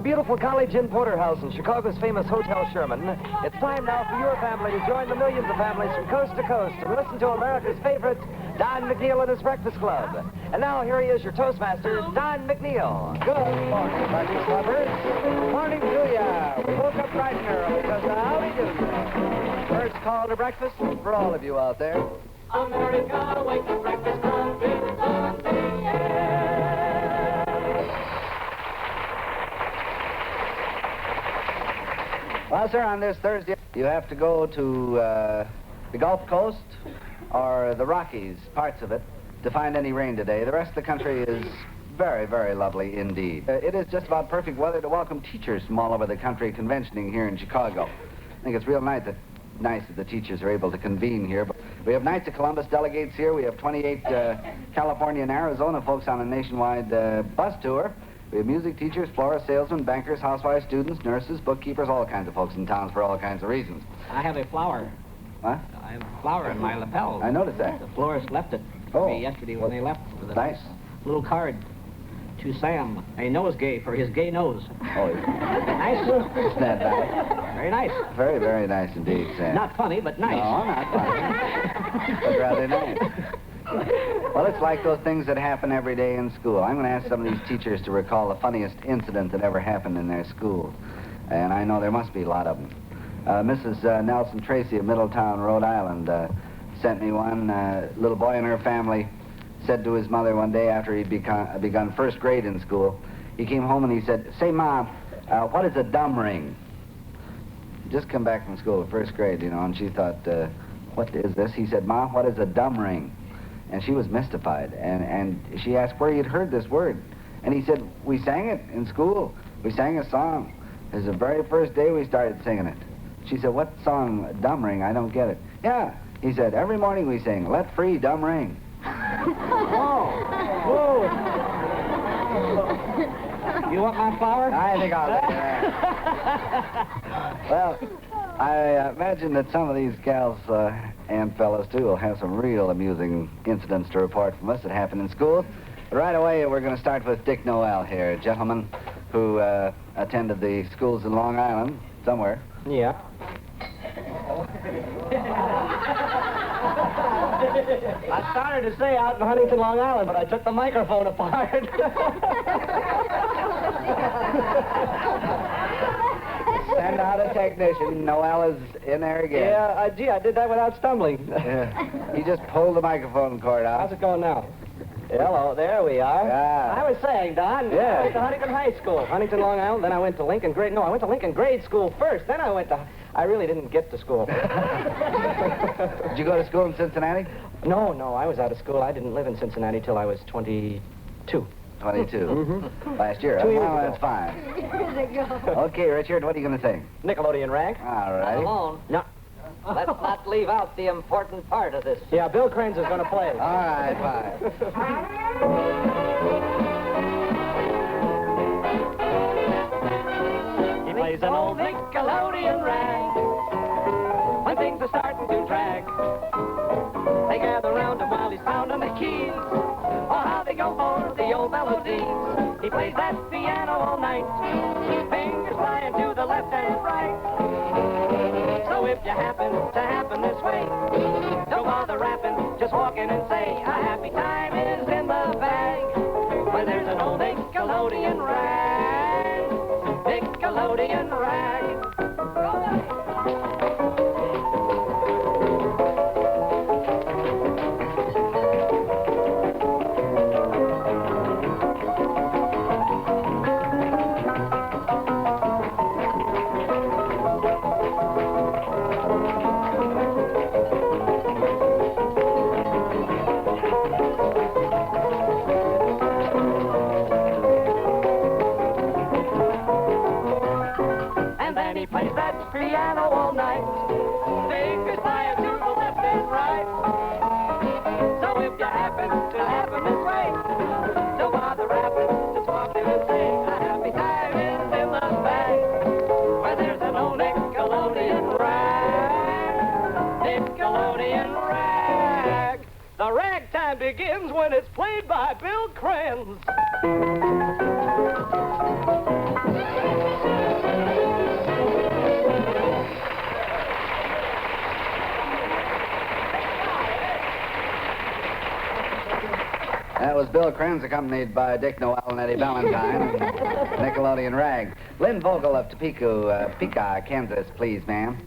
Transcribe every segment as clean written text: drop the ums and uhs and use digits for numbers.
beautiful College Inn Porterhouse in Chicago's famous Hotel Sherman, it's time now for your family to join the millions of families from coast to coast and listen to America's favorite, Don McNeill and his Breakfast Club. And now here he is, your Toastmaster, Don McNeill. Good morning, Breakfast Clubbers. Good morning to ya. We woke up bright and early because of how we do. First call to breakfast for all of you out there. America, wake up, Breakfast Club is on the air. Well, sir, on this Thursday, you have to go to the Gulf Coast or the Rockies, parts of it, to find any rain today. The rest of the country is very, very lovely indeed. It is just about perfect weather to welcome teachers from all over the country conventioning here in Chicago. I think it's real nice that the teachers are able to convene here. But we have Knights of Columbus delegates here. We have 28 California and Arizona folks on a nationwide bus tour. We have music teachers, florists, salesmen, bankers, housewives, students, nurses, bookkeepers, all kinds of folks in towns for all kinds of reasons. I have a flower. What? I have a flower in my lapel. I noticed that. The florist left it for me yesterday when they left with a nice little card to Sam, a nosegay for his gay nose. Oh, Nice? Isn't that nice? Very nice. Very, very nice indeed, Sam. Not funny, but nice. No, not funny. But rather nice. Well, it's like those things that happen every day in school. I'm going to ask some of these teachers to recall the funniest incident that ever happened in their school. And I know there must be a lot of them. Mrs. Nelson Tracy of Middletown, Rhode Island, sent me one. Little boy in her family said to his mother one day after he'd begun first grade in school, he came home and he said, "Say, Mom, what is a dumb ring?" Just come back from school, first grade, you know, and she thought, what is this? He said, "Mom, what is a dumb ring?" And she was mystified, and she asked where he'd heard this word. And he said, "We sang it in school. We sang a song. It was the very first day we started singing it." She said, "What song, dumb ring? I don't get it." "Yeah," he said, "every morning we sing, 'Let free, dumb ring.'" Whoa. You want my flower? I think I'll take that. Well, I imagine that some of these gals and fellows, too, will have some real amusing incidents to report from us that happened in school. But right away, we're going to start with Dick Noel here, a gentleman who attended the schools in Long Island, somewhere. Yeah. I started to say out in Huntington, Long Island, but I took the microphone apart. Send out a technician. Noel is in there again. Yeah, gee, I did that without stumbling. Yeah. He just pulled the microphone cord out. How's it going now? Hello, there we are. Yeah. I was saying, Don, Yeah. I went to Huntington High School, Huntington, Long Island, then I went to Lincoln Grade. No, I went to Lincoln Grade School first, then I went to... I really didn't get to school. Did you go to school in Cincinnati? No, I was out of school. I didn't live in Cincinnati till I was 22. 22. Mm-hmm. Last year. 2 years Well, ago. that's fine. There they go. Okay, Richard, what are you going to sing? Nickelodeon rag. All right. Alone. No. Let's not leave out the important part of this. Yeah, Bill Cranes is going to play. All right, He plays an old Nickelodeon rag when things are starting to drag. They gather round him while he's pounding the keys. Oh, how they go for the old melodies. He plays that piano all night, fingers flying to the left and right. So if you happen this way, don't bother rapping, just walk in and say, a happy time is in the bag. When there's an old Nickelodeon rag, Nickelodeon rag. Plays that piano all night, fingers flying to the left and right. So if you happen this way, don't bother rapping, just walk in and say, a happy time is in the bag. Where there's an old Nickelodeon rag, Nickelodeon rag. The ragtime begins when it's played by Bill Cranes. That was Bill Krenz, accompanied by Dick Noel and Eddie Valentine, and Nickelodean Rag. Lynn Vogel of Topeka, Kansas, please, ma'am.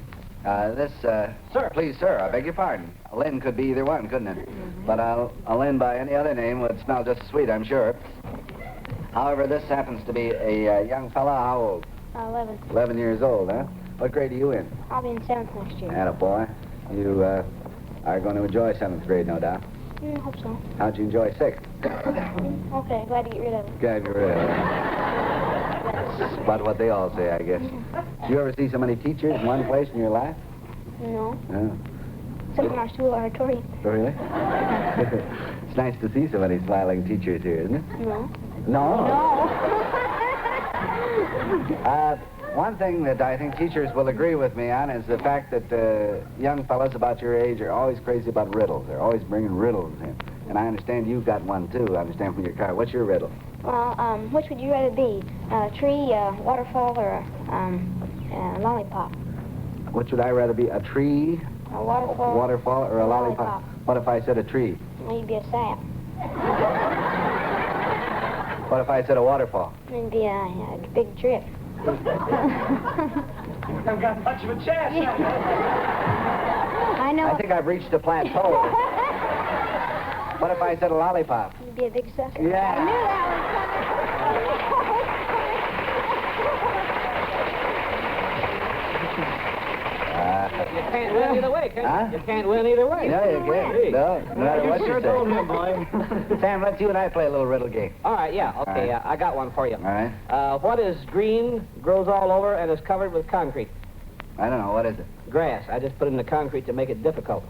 Sir. Please, sir, I beg your pardon. Lynn could be either one, couldn't it? But a Lynn by any other name would smell just as sweet, I'm sure. However, this happens to be a young fella. How old? 11. 11 years old, huh? What grade are you in? I'll be in 7th next year. Attaboy. You are going to enjoy 7th grade, no doubt. I hope so. How'd you enjoy 6th? Okay, glad to get rid of it. Glad you're rid of it. That's about what they all say, I guess. Do you ever see so many teachers in one place in your life? No. No. Except in our school auditorium. Oh, really? It's nice to see so many smiling teachers here, isn't it? No. No? No. One thing that I think teachers will agree with me on is the fact that young fellas about your age are always crazy about riddles. They're always bringing riddles in. And I understand you've got one, too. I understand from your car. What's your riddle? Well, which would you rather be? A tree, a waterfall, or a lollipop? Which would I rather be, a tree, A waterfall. waterfall, or a lollipop? What if I said a tree? Well, you'd be a sap. What if I said a waterfall? It'd be a big drip. I've got much of a chance. I know. I think I've reached a plateau. What if I said a lollipop? You'd be a big sucker. Yeah. I knew that You can't win either way, can you? Huh? You can't win either way. No, you can't. No, no matter what you told say. him, boy. Sam, let's you and I play a little riddle game. All right, yeah, okay, All right. I got one for you. All right? What is green, grows all over, and is covered with concrete? I don't know. What is it? Grass. I just put it in the concrete to make it difficult.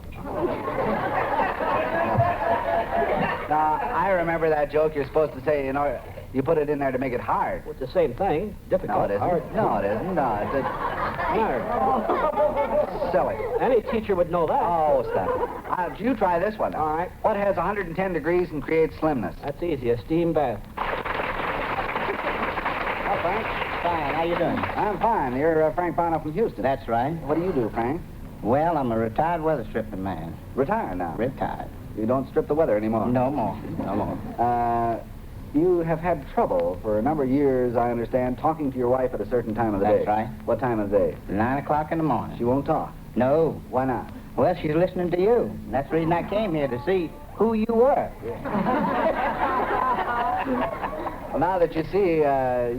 Now, I remember that joke. You're supposed to say, you know, you put it in there to make it hard. It's the same thing. Difficult. No, it isn't. Hard. No, it isn't. No, it's Hard. silly. Any teacher would know that. Oh, stop. You try this one. All right. What has 110 degrees and creates slimness? That's easy. A steam bath. Oh, Frank. Fine, how you doing? I'm fine. You're Frank Bonner from Houston. That's right. What do you do, Frank? Well, I'm a retired weather stripping man. Retire now. Retired. You don't strip the weather anymore. No more. No more. You have had trouble for a number of years, I understand, talking to your wife at a certain time of the day. That's right. What time of the day? 9 o'clock in the morning. She won't talk. No. Why not? Well, she's listening to you. That's the reason I came here, to see who you were. Well, now that you see,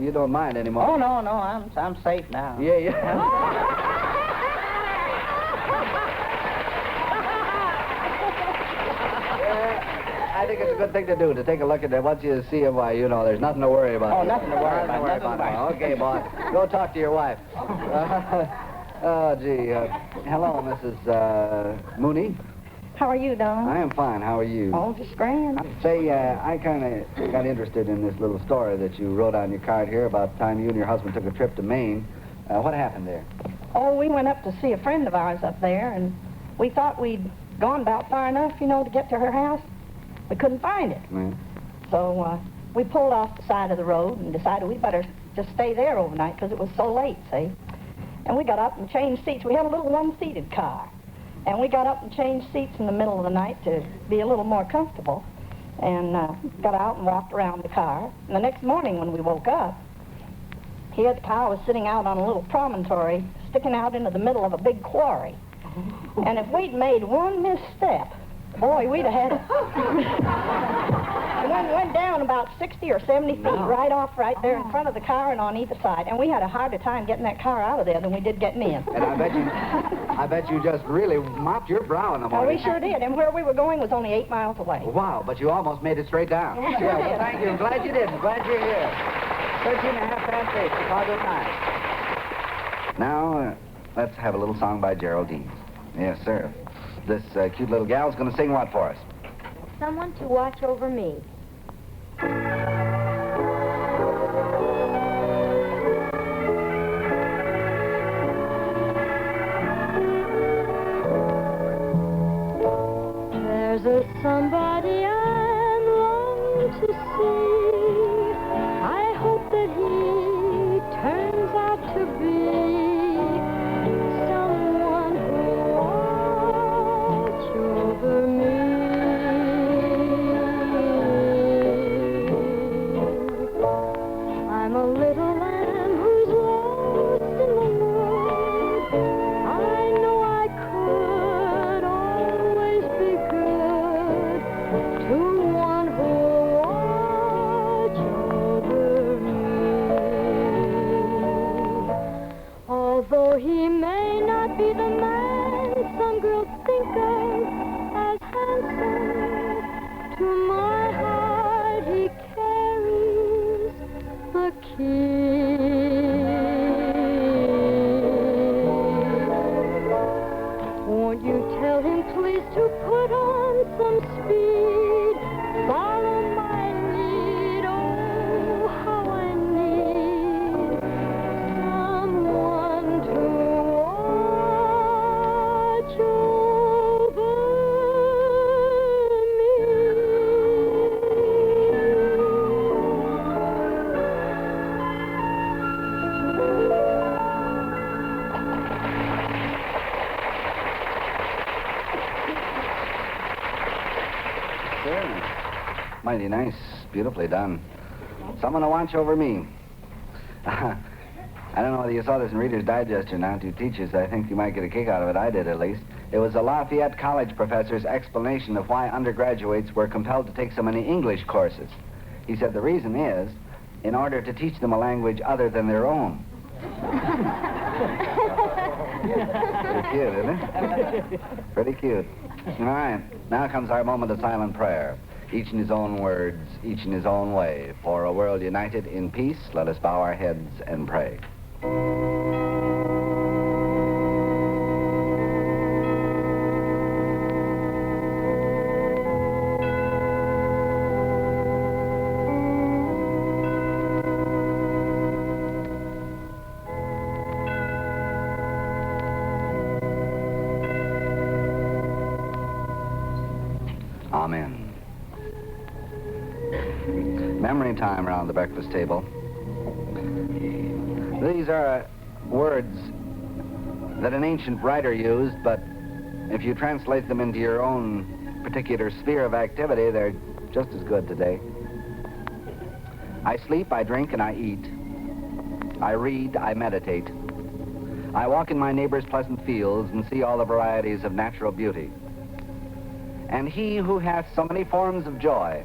you don't mind anymore. Oh, no, I'm safe now. Yeah, yeah. I think it's a good thing to do, to take a look at it. Once you see him, why, you know, there's nothing to worry about. Oh, nothing to worry about. Nothing to worry about. Okay, boy. Go talk to your wife. Oh, gee. Hello, Mrs. Mooney. How are you, Don? I am fine. How are you? Oh, just grand. Say, I kind of got interested in this little story that you wrote on your card here about the time you and your husband took a trip to Maine. What happened there? Oh, we went up to see a friend of ours up there, and we thought we'd gone about far enough, you know, to get to her house. We couldn't find it. Yeah. So we pulled off the side of the road and decided we better just stay there overnight because it was so late, see? And we got up and changed seats. We had a little one-seated car. And we got up and changed seats in the middle of the night to be a little more comfortable. And got out and walked around the car. And the next morning when we woke up, here the car was sitting out on a little promontory, sticking out into the middle of a big quarry. And if we'd made one misstep, boy, we'd have had it. We went down about 60 or 70 feet right off right there in front of the car and on either side. And we had a harder time getting that car out of there than we did getting in. And I bet you just really mopped your brow in the Oh, morning. we sure did. And where we were going was only 8 miles away. Wow, but you almost made it straight down. Yes, Yeah, I well, did. thank you. I'm glad you did. I'm glad you're here. 13:30, Chicago time. Now, let's have a little song by Geraldine. Yes, sir. This cute little gal's going to sing what for us? Someone to watch over me. There's a somebody I'm longing to see. I hope that he turns out to be someone who'll watch over me. put on some speed, follow my lead. Oh, how I need someone to watch over Mighty nice. Beautifully done. Someone to watch over me. I don't know whether you saw this in Reader's Digest or not, you teachers. I think you might get a kick out of it. I did, at least. It was a Lafayette College professor's explanation of why undergraduates were compelled to take so many English courses. He said the reason is in order to teach them a language other than their own. Pretty cute, isn't it? Pretty cute. All right, now comes our moment of silent prayer. Each in his own words, each in his own way. For a world united in peace, let us bow our heads and pray. Amen. Memory time around the breakfast table. These are words that an ancient writer used, but if you translate them into your own particular sphere of activity, they're just as good today. I sleep, I drink, and I eat. I read, I meditate. I walk in my neighbor's pleasant fields and see all the varieties of natural beauty. And he who hath so many forms of joy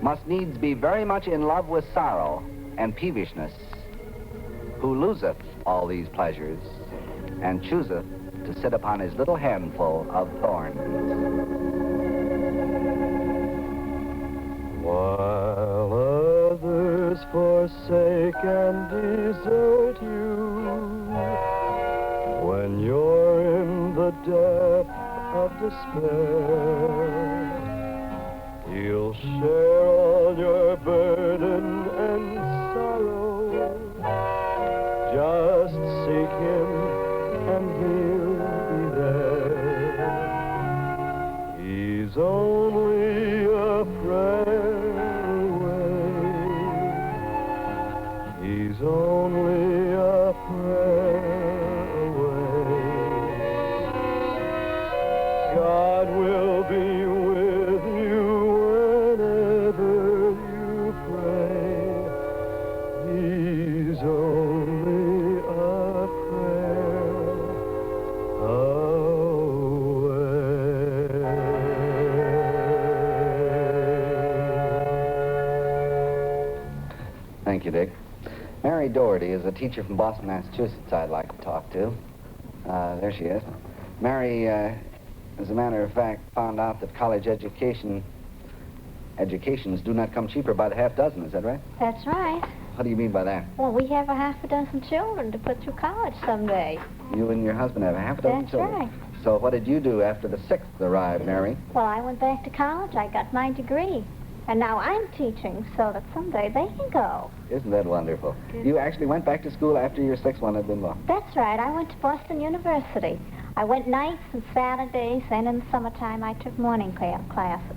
must needs be very much in love with sorrow and peevishness, who loseth all these pleasures and chooseth to sit upon his little handful of thorns. While others forsake and desert you, when you're in the depth of despair, he'll share all your burden and sorrow. Just seek him and he'll be there. He's only a prayer away. He's only a prayer away. God will be with you whenever you pray. He's only a prayer away. Thank you, Dick. Mary Doherty is a teacher from Boston, Massachusetts I'd like to talk to. There she is. Mary, as a matter of fact, found out that college educations do not come cheaper by the half dozen. Is that right? That's right. What do you mean by that? Well, we have a half a dozen children to put through college someday. You and your husband have a half a dozen That's children. right. So what did you do after the sixth arrived, Mary? Well, I went back to college. I got my degree. And now I'm teaching so that someday they can go. Isn't that wonderful? You actually went back to school after your sixth one had been lost. That's right. I went to Boston University. I went nights and Saturdays, and in the summertime I took morning classes.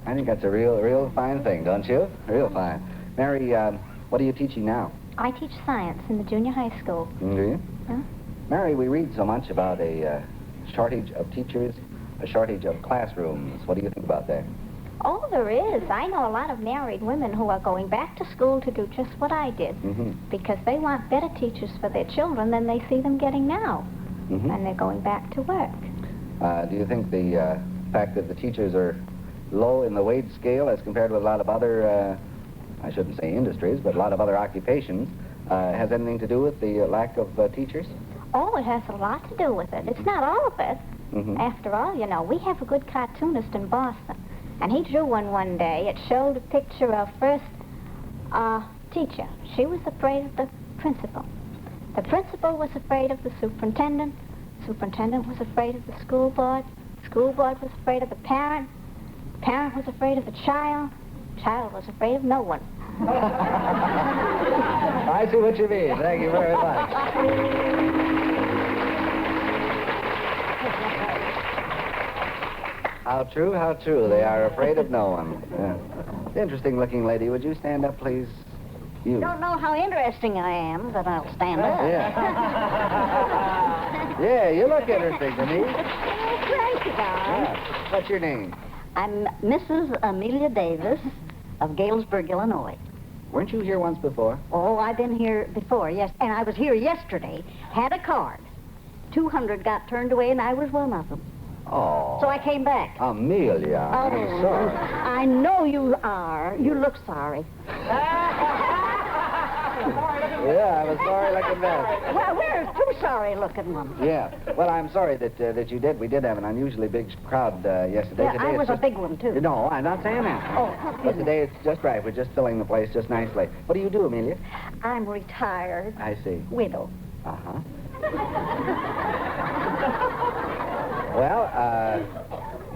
I think that's a real fine thing, don't you? Real fine. Mary, what are you teaching now? I teach science in the junior high school. Do you? Huh? Mary, we read so much about a shortage of teachers, a shortage of classrooms. What do you think about that? Oh, there is. I know a lot of married women who are going back to school to do just what I did. Because they want better teachers for their children than they see them getting now. And they're going back to work. Do you think the fact that the teachers are low in the wage scale as compared with a lot of other, I shouldn't say industries, but a lot of other occupations, has anything to do with the lack of teachers? Oh, it has a lot to do with it. It's not all of it. After all, you know, we have a good cartoonist in Boston. And he drew one day. It showed a picture of first teacher. She was afraid of the principal. The principal was afraid of the superintendent. Superintendent was afraid of the school board. Schoolboy was afraid of the parent. Parent was afraid of the child. Child was afraid of no one. I see what you mean. Thank you very much. How true, how true. They are afraid of no one. Yeah. Interesting-looking lady. Would you stand up, please? You. Don't know how interesting I am, but I'll stand up. Yeah. Yeah, you look interesting to me. Oh, thank you, darling. Yeah. What's your name? I'm Mrs. Amelia Davis of Galesburg, Illinois. Weren't you here once before? Oh, I've been here before, yes. And I was here yesterday, had a card. 200 got turned away, and I was one of them. Oh. So I came back. Amelia, I'm sorry. I know you are. You look sorry. Yeah, I was sorry like a mess. Well, we're two sorry-looking ones. Yeah. Well, I'm sorry that you did. We did have an unusually big crowd yesterday. Yeah, Today I it's was a just- big one, too. No, I'm not saying that. Oh, But today it's just right. We're just filling the place just nicely. What do you do, Amelia? I'm retired. I see. Widow. Uh-huh. Well,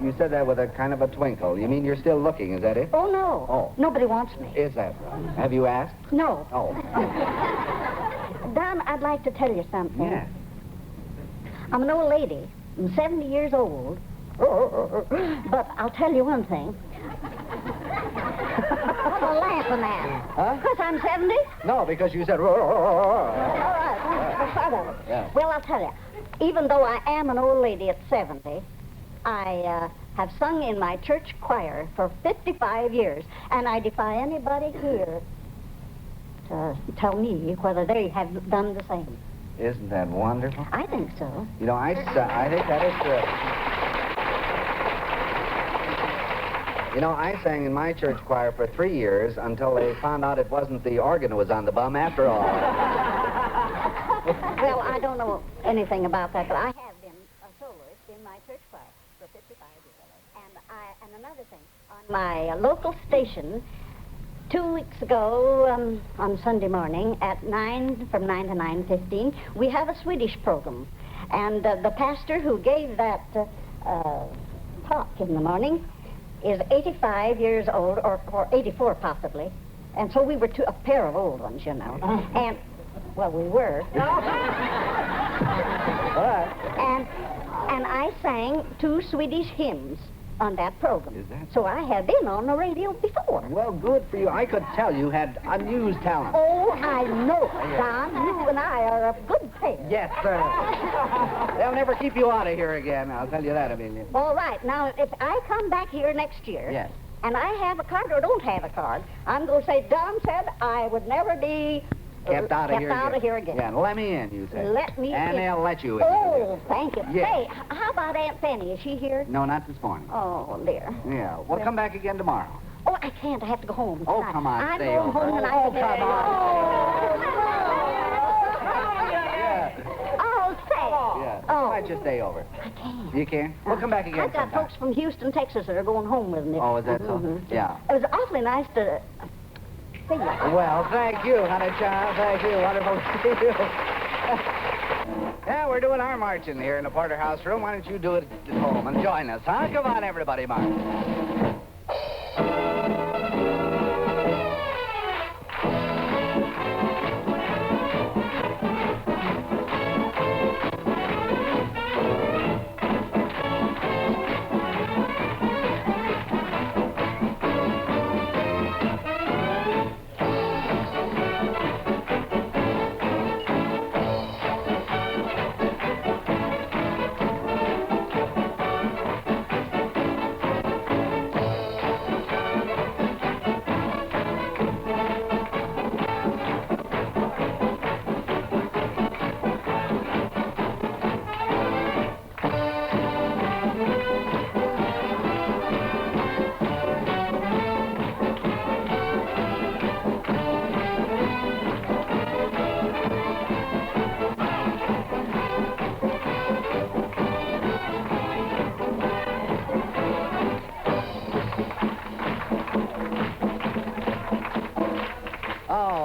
you said that with a kind of a twinkle. You mean you're still looking, is that it? Oh, no. Oh. Nobody wants me. Is that right? Have you asked? No. Oh. Don, I'd like to tell you something. Yeah. I'm an old lady. I'm 70 years old. But I'll tell you one thing. What are you laughing at? Huh? Because I'm 70? No, because you said... All right. Yeah. Well, I'll tell you. Even though I am an old lady at 70, I have sung in my church choir for 55 years. And I defy anybody here to tell me whether they have done the same. Isn't that wonderful? I think so. You know, I think that is true. You know, I sang in my church choir for 3 years until they found out it wasn't the organ who was on the bum after all. Well, I don't know anything about that, but I have been a soloist in my church choir for 55 years. And another thing, on my local station, 2 weeks ago, on Sunday morning at 9, from 9 to 9:15, we have a Swedish program. And the pastor who gave that talk in the morning is 85 years old, or 84 possibly. And so we were a pair of old ones, you know. And, well, we were. All right. And I sang 2 Swedish hymns on that program. Is that so? I have been on the radio before. Well, good for you. I could tell you had unused talent. Oh, I know, Don. You and I are a good pair. Yes, sir. They'll never keep you out of here again. I'll tell you that, Amelia. All right. Now, if I come back here next year, Yes. and I have a card or don't have a card, I'm going to say, Don said I would never be Kept out of here again. Yeah, let me in, you say. Let me and in. they'll let you in. Oh, thank you. Yes. Hey, how about Aunt Fanny? Is she here? No, not this morning. Oh, dear. Yeah, we'll come back again tomorrow. Oh, I can't. I have to go home. Oh, tonight. come on, I'm stay going over. home tonight. Oh, come on. Oh, say. Yeah. Oh. Why don't you stay over? I can't. You can? We'll come back again I've got sometime. folks from Houston, Texas that are going home with me. Oh, is that so? Mhm. Yeah. It was awfully nice to see you. Well, thank you, honey child. Thank you. Wonderful to see you. Yeah, we're doing our marching here in the Porterhouse room. Why don't you do it at home and join us, huh? Come on, everybody, march.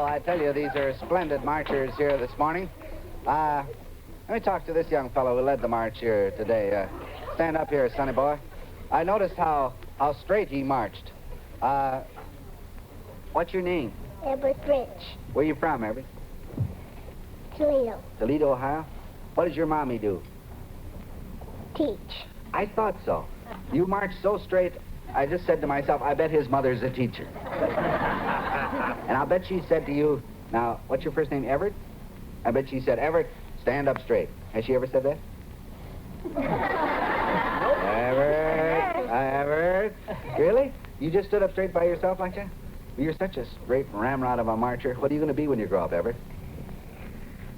I tell you, these are splendid marchers here this morning. Let me talk to this young fellow who led the march here today. stand up here, sonny boy. I noticed how straight he marched. What's your name? Edward Rich. Where you from, Everett? Toledo. Toledo, Ohio? What does your mommy do? Teach. I thought so. You march so straight, I just said to myself, I bet his mother's a teacher. And I'll bet she said to you, now, what's your first name, Everett? I bet she said, Everett, stand up straight. Has she ever said that? Everett. Really? You just stood up straight by yourself like that? You're such a straight ramrod of a marcher. What are you going to be when you grow up, Everett?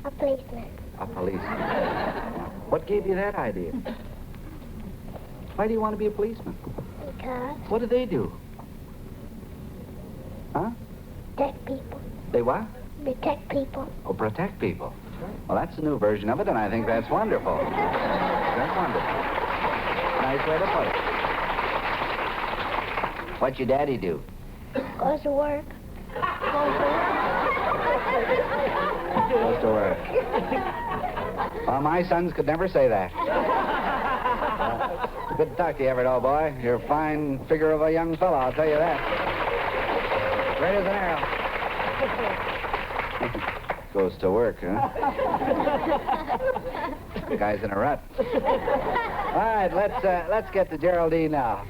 A policeman. A policeman. What gave you that idea? Why do you want to be a policeman? Because What do they do? Huh? protect people. They what? Protect people. Oh, protect people. Well, that's a new version of it, and I think that's wonderful. That's wonderful. Nice way to put it. What's your daddy do? Goes to work. Goes to work. Well, my sons could never say that. Good to talk to you, Everett, old boy. You're a fine figure of a young fellow, I'll tell you that. Straight as an arrow. Goes to work, huh? The guy's in a rut. All right, let's get to Geraldine now.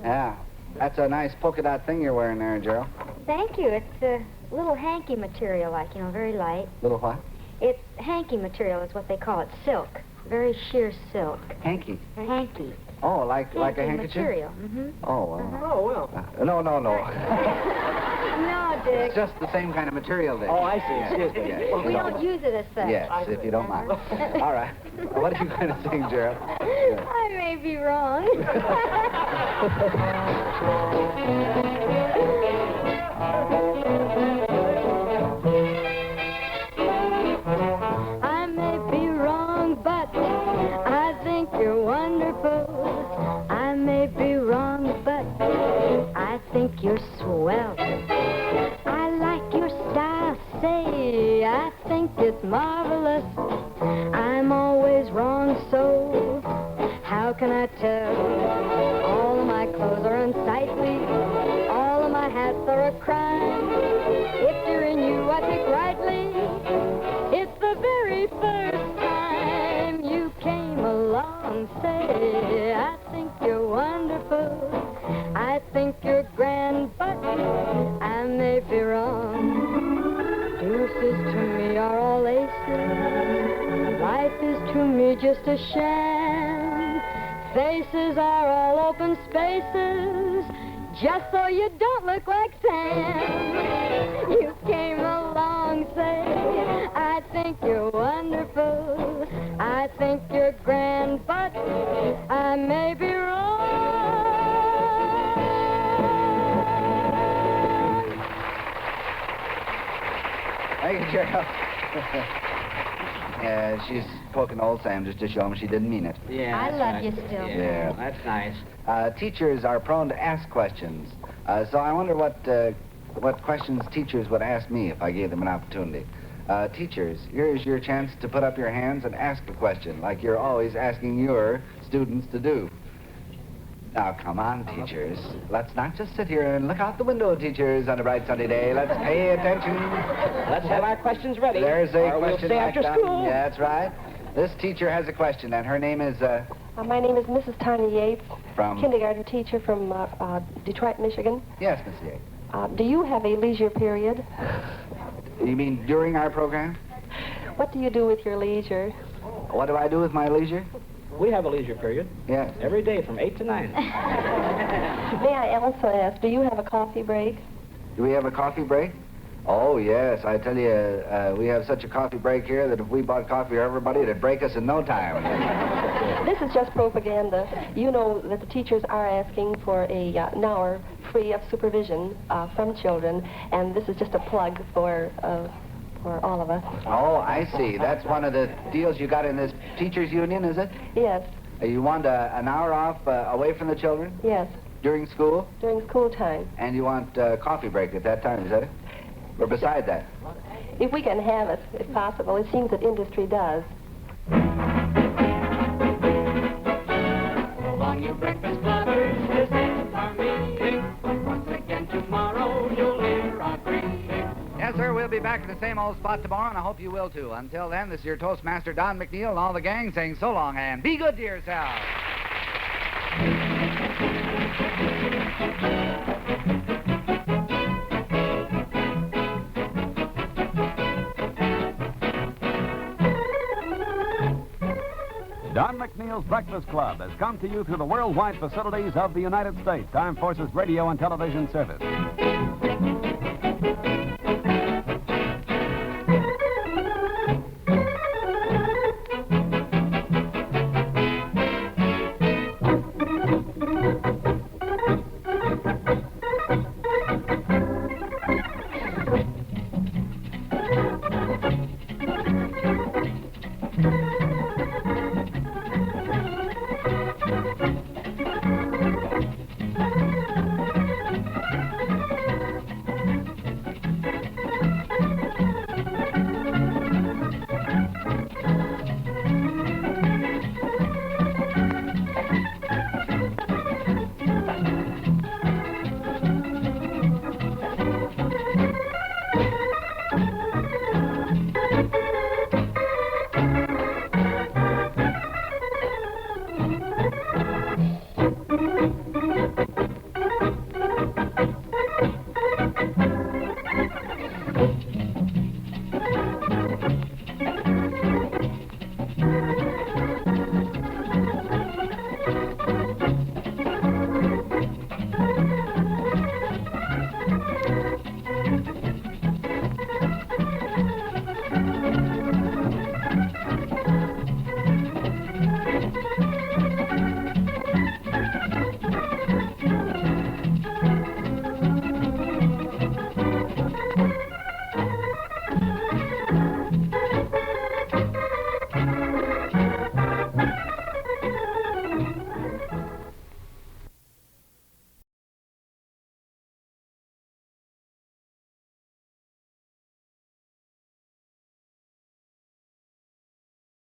Yeah, that's a nice polka dot thing you're wearing there, Gerald. Thank you. It's a little hanky material, like, very light. Little what? It's hanky material is what they call it. Silk. Very sheer silk. Hanky. Hanky. Oh, like a handkerchief? Material. Mm-hmm. Oh, well. Oh, well. No. No, Dick. It's just the same kind of material there. Oh, I see. Excuse me. Yeah. We don't use it as such. Yes, if you don't mind. All right. What are you going to sing, Gerald? I may be wrong. I may be wrong, but I think you're wonderful. I may be wrong, but I think you're swell. I like your style, say, I think it's marvelous. I'm always wrong, so how can I tell? All of my clothes are unsightly. All of my hats are a crime. If you're in you, I pick rightly. It's the very first time you came along, say, I think you're wonderful. I think you're grand, but I may be wrong. Deuces to me are all aces. Life is to me just a sham. Faces are all open spaces, just so you don't look like Sam. You came along, say, I think you're wonderful. I think you're grand, but I may be wrong. Thank you, Gerald. Yeah, she's poking old Sam just to show him she didn't mean it. Yeah, I that's love right. you still. Yeah. That's nice. Teachers are prone to ask questions. So I wonder what questions teachers would ask me if I gave them an opportunity. Teachers, here's your chance to put up your hands and ask a question, like you're always asking your students to do. Now, come on, teachers. Let's not just sit here and look out the window, teachers, on a bright sunny day. Let's pay attention. Let's have our questions ready. There's a or question. We'll stay after down. school. Yeah, that's right. This teacher has a question, and her name is, My name is Mrs. Tanya Yates, from... kindergarten teacher from Detroit, Michigan. Yes, Miss Yates. Do you have a leisure period? You mean during our program? What do you do with your leisure? What do I do with my leisure? We have a leisure period. Yes. Every day from 8 to 9. May I also ask, do you have a coffee break? Do we have a coffee break? Oh, yes. I tell you, we have such a coffee break here that if we bought coffee for everybody, it'd break us in no time. This is just propaganda. You know that the teachers are asking for an hour free of supervision from children, and this is just a plug for all of us. Oh, I see. That's one of the deals you got in this teachers' union, is it? Yes, You want an hour off away from the children yes, during school, during school time. and you want coffee break at that time, is that it? Or beside that? If we can have it, if possible. It seems that industry does. you breakfast clubbers, this is our meeting. But once again tomorrow you'll hear our greeting. Yes, sir, we'll be back at the same old spot tomorrow, and I hope you will, too. Until then, this is your Toastmaster, Don McNeill, and all the gang saying so long, and be good to yourself. Don McNeill's Breakfast Club has come to you through the worldwide facilities of the United States Armed Forces Radio and Television Service.